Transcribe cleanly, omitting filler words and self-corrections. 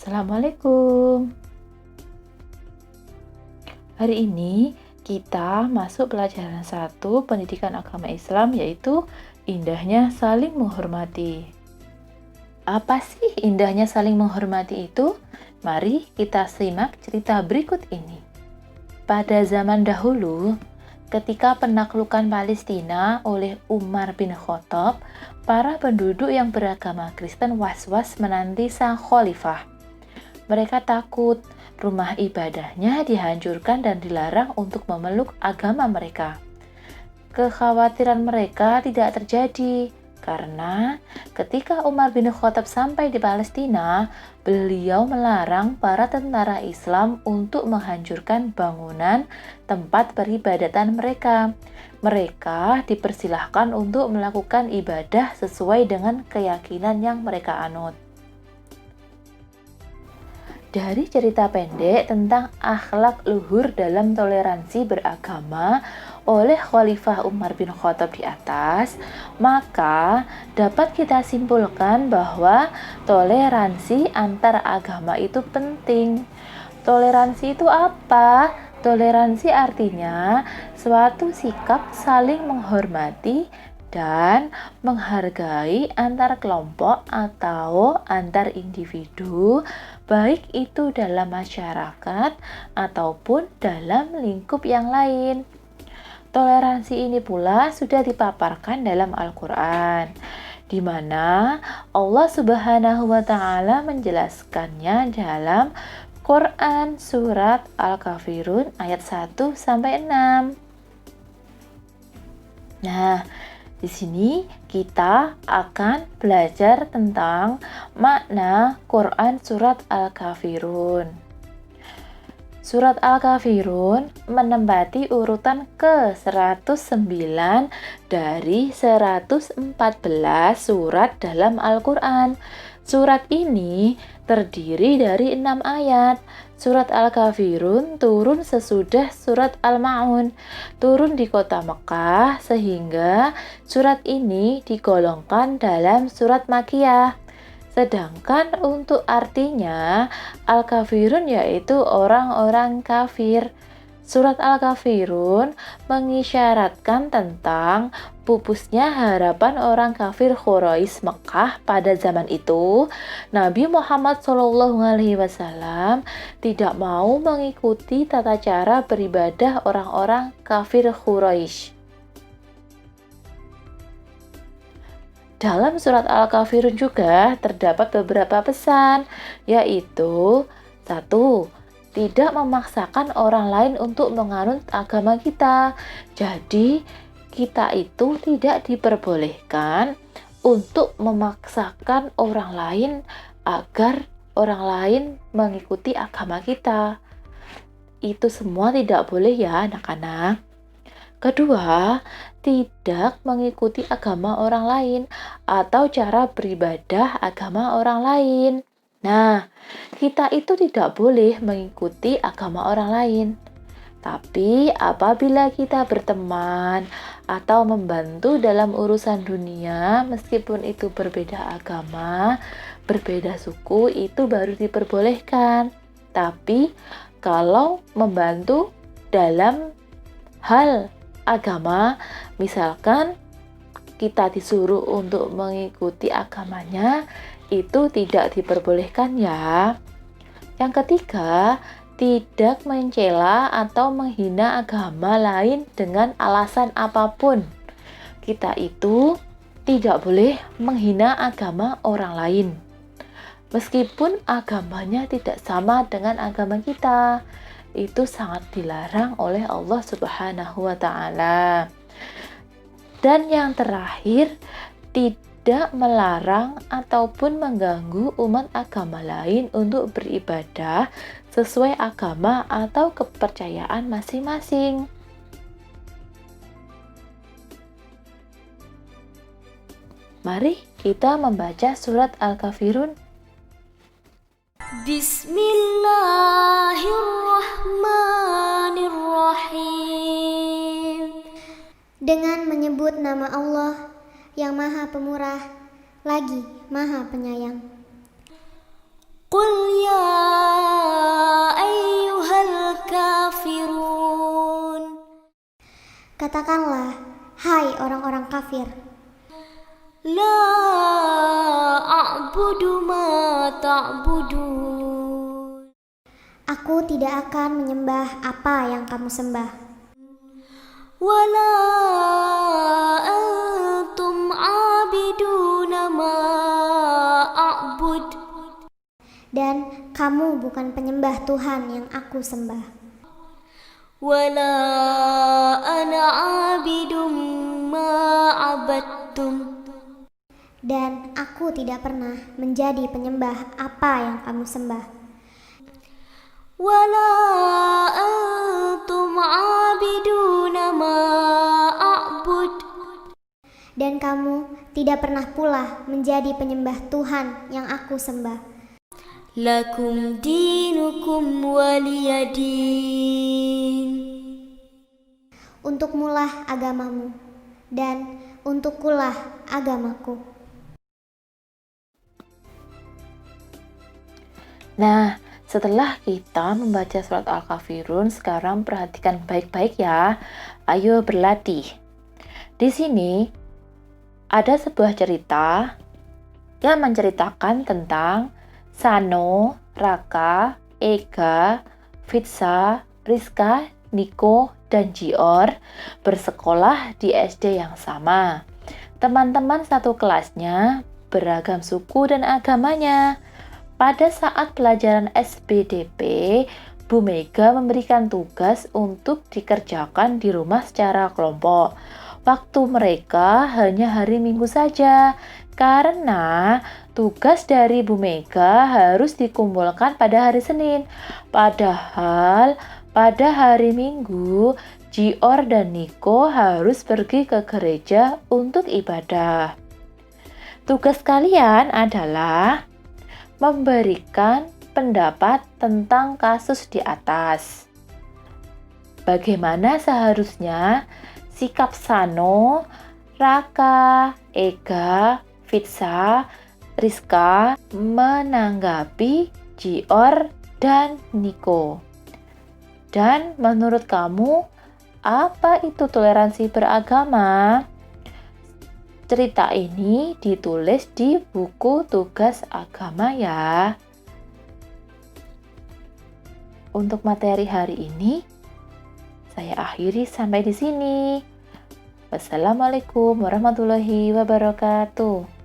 Assalamualaikum. Hari ini kita masuk pelajaran 1 Pendidikan Agama Islam, yaitu indahnya saling menghormati. Apa sih indahnya saling menghormati itu? Mari kita simak cerita berikut ini. Pada zaman dahulu, ketika penaklukan Palestina oleh Umar bin Khattab, para penduduk yang beragama Kristen was-was menanti sang khalifah. Mereka takut rumah ibadahnya dihancurkan dan dilarang untuk memeluk agama mereka. Kekhawatiran mereka tidak terjadi karena ketika Umar bin Khattab sampai di Palestina, beliau melarang para tentara Islam untuk menghancurkan bangunan tempat peribadatan mereka. Mereka dipersilahkan untuk melakukan ibadah sesuai dengan keyakinan yang mereka anut. Dari cerita pendek tentang akhlak luhur dalam toleransi beragama oleh Khalifah Umar bin Khattab di atas, maka dapat kita simpulkan bahwa toleransi antar agama itu penting. Toleransi itu apa? Toleransi artinya suatu sikap saling menghormati dan menghargai antar kelompok atau antar individu, baik itu dalam masyarakat ataupun dalam lingkup yang lain. Toleransi ini pula sudah dipaparkan dalam Al-Quran, di mana Allah Subhanahu wa Ta'ala menjelaskannya dalam Quran surat Al-Kafirun ayat 1-6. Nah, di sini kita akan belajar tentang makna Quran surat Al-Kafirun. Surat Al-Kafirun menempati urutan ke-109 dari 114 surat dalam Al-Quran. Surat ini terdiri dari 6 ayat. Surat Al-Kafirun turun sesudah surat Al-Ma'un, turun di kota Mekah, sehingga surat ini digolongkan dalam surat Makkiyah. Sedangkan untuk artinya, Al-Kafirun yaitu orang-orang kafir. Surat Al-Kafirun mengisyaratkan tentang pupusnya harapan orang kafir Quraisy Mekah pada zaman itu. Nabi Muhammad SAW tidak mau mengikuti tata cara beribadah orang-orang kafir Quraisy. Dalam surat Al-Kafirun juga terdapat beberapa pesan, yaitu 1. Tidak memaksakan orang lain untuk menganut agama kita. Jadi, kita itu tidak diperbolehkan untuk memaksakan orang lain agar orang lain mengikuti agama kita. Itu semua tidak boleh ya, anak-anak. Kedua, tidak mengikuti agama orang lain atau cara beribadah agama orang lain. Nah, kita itu tidak boleh mengikuti agama orang lain. Tapi apabila kita berteman atau membantu dalam urusan dunia, meskipun itu berbeda agama, berbeda suku, itu baru diperbolehkan. Tapi kalau membantu dalam hal agama, misalkan kita disuruh untuk mengikuti agamanya, itu tidak diperbolehkan ya. Yang ketiga, tidak mencela atau menghina agama lain dengan alasan apapun. Kita itu tidak boleh menghina agama orang lain, meskipun agamanya tidak sama dengan agama kita. Itu sangat dilarang oleh Allah Subhanahu wa Ta'ala. Dan yang terakhir, tidak melarang ataupun mengganggu umat agama lain untuk beribadah sesuai agama atau kepercayaan masing-masing. Mari kita membaca surat Al-Kafirun. Bismillahirrahmanirrahim. Dengan menyebut nama Allah yang Maha Pemurah lagi Maha Penyayang. قل يا أيها الكافرون. Katakanlah, hai orang-orang kafir. لا أعبد ما تعبدون. Aku tidak akan menyembah apa yang kamu sembah. ولا أنتم عابدون ما أعبد. Dan kamu bukan penyembah Tuhan yang aku sembah. ولا أنا عابد ما عبدتم. Dan aku tidak pernah menjadi penyembah apa yang kamu sembah. ولا أنتم عابدون ما أعبد. Dan kamu tidak pernah pula menjadi penyembah Tuhan yang aku sembah. Lakum dinukum waliyadin. Untukmulah agamamu dan untukkulah agamaku. Nah, setelah kita membaca surat Al-Kafirun, sekarang perhatikan baik-baik ya. Ayo berlatih. Di sini ada sebuah cerita yang menceritakan tentang Sano, Raka, Ega, Fitsa, Rizka, Niko, dan Jior bersekolah di SD yang sama. Teman-teman satu kelasnya beragam suku dan agamanya. Pada saat pelajaran SBDP, Bu Mega memberikan tugas untuk dikerjakan di rumah secara kelompok. Waktu mereka hanya hari Minggu saja, karena tugas dari Bu Mega harus dikumpulkan pada hari Senin. Padahal pada hari Minggu, Jior dan Niko harus pergi ke gereja untuk ibadah. Tugas kalian adalah memberikan pendapat tentang kasus di atas. Bagaimana seharusnya sikap Sano, Raka, Ega, Fitsa, Rizka menanggapi Jior dan Niko? Dan menurut kamu, apa itu toleransi beragama? Cerita ini ditulis di buku tugas agama ya. Untuk materi hari ini, saya akhiri sampai di sini. Wassalamualaikum warahmatullahi wabarakatuh.